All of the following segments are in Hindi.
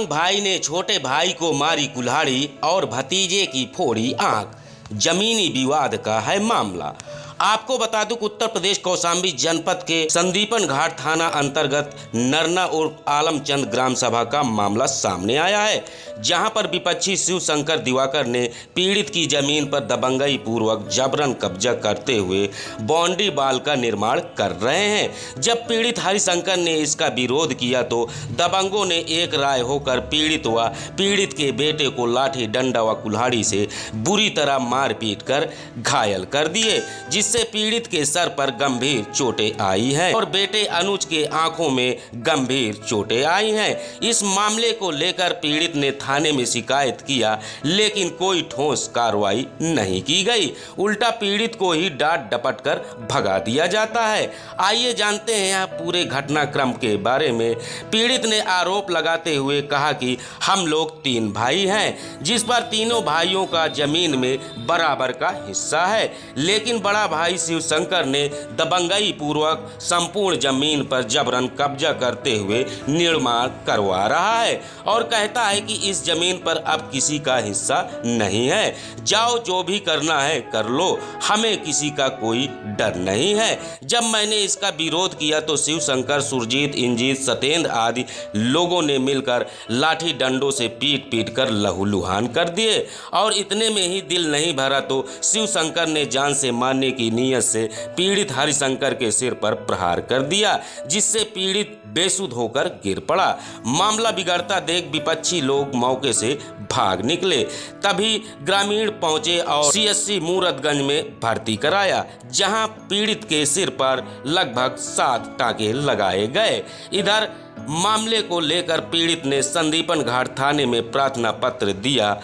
भाई ने छोटे भाई को मारी कुल्हाड़ी और भतीजे की फोड़ी आंख। जमीनी विवाद का है मामला। आपको बता दूं कि उत्तर प्रदेश कौशाम्बी जनपद के संदीपन घाट थाना अंतर्गत नरना और आलमचंद ग्राम सभा का मामला सामने आया है, जहां पर विपक्षी शिव शंकर दिवाकर ने पीड़ित की जमीन पर दबंगई पूर्वक जबरन कब्जा करते हुए बाउंड्री वाल का निर्माण कर रहे हैं। जब पीड़ित हरिशंकर ने इसका विरोध किया तो दबंगों ने एक राय होकर पीड़ित के बेटे को लाठी डंडा व कुल्हाड़ी से बुरी तरह मारपीट कर घायल कर दिए, जिससे पीड़ित के सर पर गंभीर चोटें आई हैं और बेटे अनुज के आंखों में गंभीर चोटें आई हैं। इस मामले को लेकर पीड़ित ने थाने में शिकायत किया, लेकिन कोई ठोस कार्रवाई नहीं की गई। उल्टा पीड़ित को ही डांट डपट कर भगा दिया जाता है। आइए जानते हैं यह पूरे घटनाक्रम के बारे में। पीड़ित ने आरोप लगाते हुए कहा कि हम लोग 3 भाई हैं, जिस पर तीनों भाइयों का जमीन में बराबर का हिस्सा है, लेकिन बड़ा भाई शिव शंकर ने दबंगई पूर्वक संपूर्ण जमीन पर जबरन कब्जा करते हुए निर्माण करवा रहा है और कहता है कि इस जमीन पर अब किसी का हिस्सा नहीं है। जाओ, जो भी करना है कर लो, हमें किसी का कोई डर नहीं है। जब मैंने इसका विरोध किया तो शिव शंकर, सुरजीत, इंजीत, सतेंद्र आदि लोगों ने मिलकर लाठी डंडों से पीट पीट कर लहूलुहान कर दिए और इतने में ही दिल नहीं भरा तो शिव शंकर ने जान से मारने की नीयत से पीड़ित हरिशंकर के सिर पर प्रहार कर दिया, जिससे पीड़ित बेसुध होकर गिर पड़ा। मामला बिगड़ता देख विपक्षी लोग मौके से भाग निकले। तभी ग्रामीण पहुंचे और सीएससी मूरतगंज में भर्ती कराया, जहां पीड़ित के सिर पर लगभग 7 टांके लगाए गए। इधर मामले को लेकर पीड़ित ने संदीपन घाट थाने में प्रार्थना पत्र दिया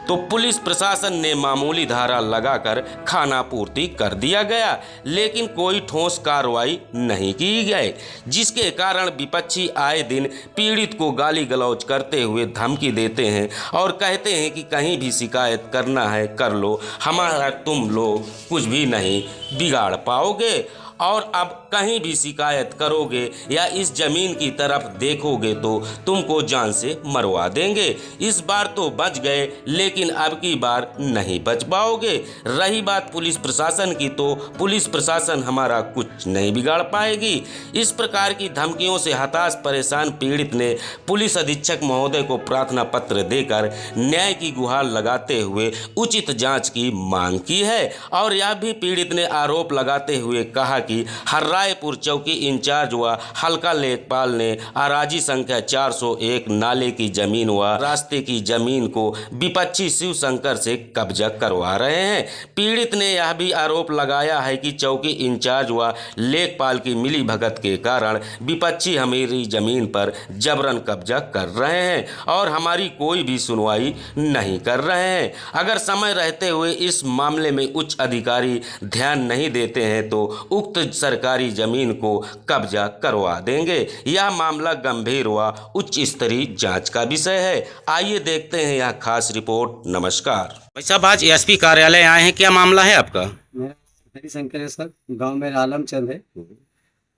तो पुलिस प्रशासन ने मामूली धारा लगाकर खानापूर्ति कर दिया गया, लेकिन कोई ठोस कार्रवाई नहीं की गई, जिसके कारण विपक्षी आए दिन पीड़ित को गाली गलौज करते हुए धमकी देते हैं और कहते हैं कि कहीं भी शिकायत करना है कर लो, हमारा तुम लोग कुछ भी नहीं बिगाड़ पाओगे और अब कहीं भी शिकायत करोगे या इस जमीन की तरफ देखोगे तो तुमको जान से मरवा देंगे। इस बार तो बच गए, लेकिन अब की बार नहीं बच पाओगे। रही बात पुलिस प्रशासन की, तो पुलिस प्रशासन हमारा कुछ नहीं बिगाड़ पाएगी। इस प्रकार की धमकियों से हताश परेशान पीड़ित ने पुलिस अधीक्षक महोदय को प्रार्थना पत्र देकर न्याय की गुहार लगाते हुए उचित जाँच की मांग की है और यह भी पीड़ित ने आरोप लगाते हुए कहा कि हर्रायपुर चौकी इंचार्ज व हल्का लेखपाल ने अराजी संख्या 401 नाले की जमीन व रास्ते की जमीन को विपक्षी शिव शंकर से कब्जा करवा रहे हैं। पीड़ित ने यह भी आरोप लगाया है कि चौकी इंचार्ज व लेखपाल की मिली भगत के कारण विपक्षी हमारी जमीन पर जबरन कब्जा कर रहे हैं और हमारी कोई भी सुनवाई नहीं कर रहे हैं। अगर समय रहते हुए इस मामले में उच्च अधिकारी ध्यान नहीं देते हैं तो उक्त सरकारी जमीन को कब्जा करवा देंगे। यह मामला गंभीर व उच्च स्तरीय जांच का विषय है। आइए देखते हैं यह खास रिपोर्ट। नमस्कार भाई साहब, आज एसपी कार्यालय आए हैं, क्या मामला है आपका? मेरा हरिशंकर है सर, गांव मेरा आलमचंद है।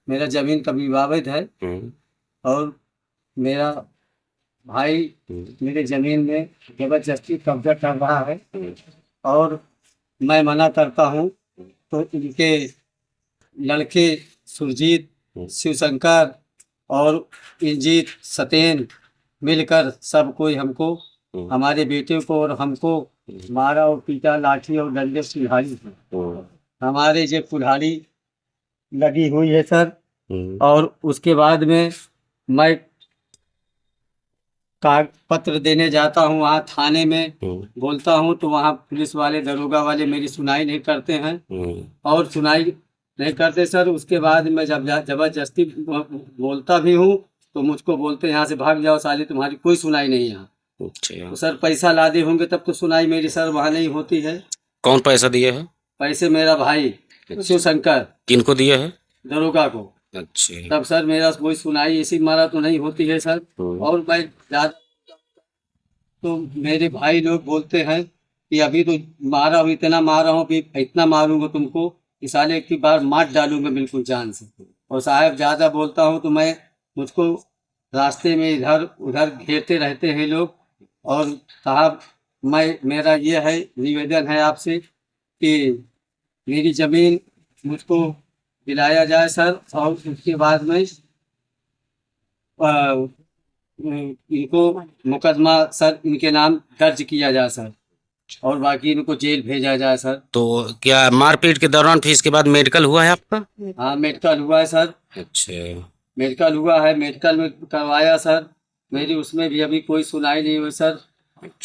मेरा जमीन का विवादित है और मेरा भाई मेरे जमीन में जबरदस्ती कब्जा कर रहा है और मैं मना करता हूं तो इनके लड़के सुरजीत, शिव शंकर और इंजीत, सतेंद्र मिलकर सब कोई हमको, हमारे बेटे को और हमको मारा और पीटा, लाठी और डंडे से कुल्हाड़ी। हमारे जो कुल्हाड़ी लगी हुई है सर, और उसके बाद में मैं पत्र देने जाता हूँ वहाँ थाने में, बोलता हूँ तो वहाँ पुलिस वाले, दरोगा वाले मेरी सुनाई नहीं करते हैं और सुनाई नहीं करते सर। उसके बाद मैं जब जबरदस्ती बोलता भी हूँ तो मुझको बोलते यहाँ से भाग जाओ साली, तुम्हारी कोई सुनाई नहीं यहाँ। तो सर पैसा लादे होंगे तब तो सुनाई मेरी सर वहाँ नहीं होती है। कौन पैसा दिए है? पैसे मेरा भाई शिव शंकर। किनको दिया है? दरोगा को। अच्छा। तब सर मेरा कोई सुनाई इसी मारा तो नहीं होती है सर। और मैं तो मेरे भाई लोग बोलते हैं कि अभी तो मारा हूँ, इतना मारा हूँ, इतना मारूंगा तुमको, इस साले की बार मार डालूंगा बिल्कुल जान से। और साहब ज्यादा बोलता हूँ तो मैं मुझको रास्ते में इधर उधर घेरते रहते हैं लोग। और साहब मेरा ये है निवेदन है आपसे कि मेरी ज़मीन मुझको दिलाया जाए सर, और उसके बाद में इनको मुकदमा सर इनके नाम दर्ज किया जाए सर, और बाकी इनको जेल भेजा जाए सर। तो क्या मारपीट के दौरान फिर इसके बाद मेडिकल हुआ है आपका? हाँ, मेडिकल हुआ है सर। अच्छा। मेडिकल हुआ है, मेडिकल में करवाया सर। मेरी उसमें भी अभी कोई सुनाई नहीं हुई सर।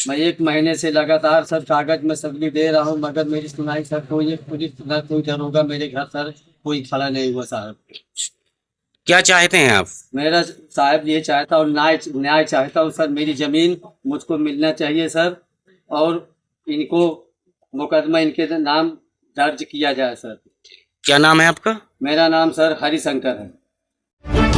मैं 1 महीने से लगातार सर कागज में सब्जी दे रहा हूँ, मगर मेरी सुनाई सर कोई पुलिस न कोई दरोगा मेरे घर सर कोई खड़ा नहीं हुआ साहब। क्या चाहते हैं आप? मेरा साहब ये चाहता हूँ, न्याय चाहता हूँ सर। मेरी ज़मीन मुझको मिलना चाहिए सर, और इनको मुकदमा इनके नाम दर्ज किया जाए सर। क्या नाम है आपका? मेरा नाम सर हरिशंकर है।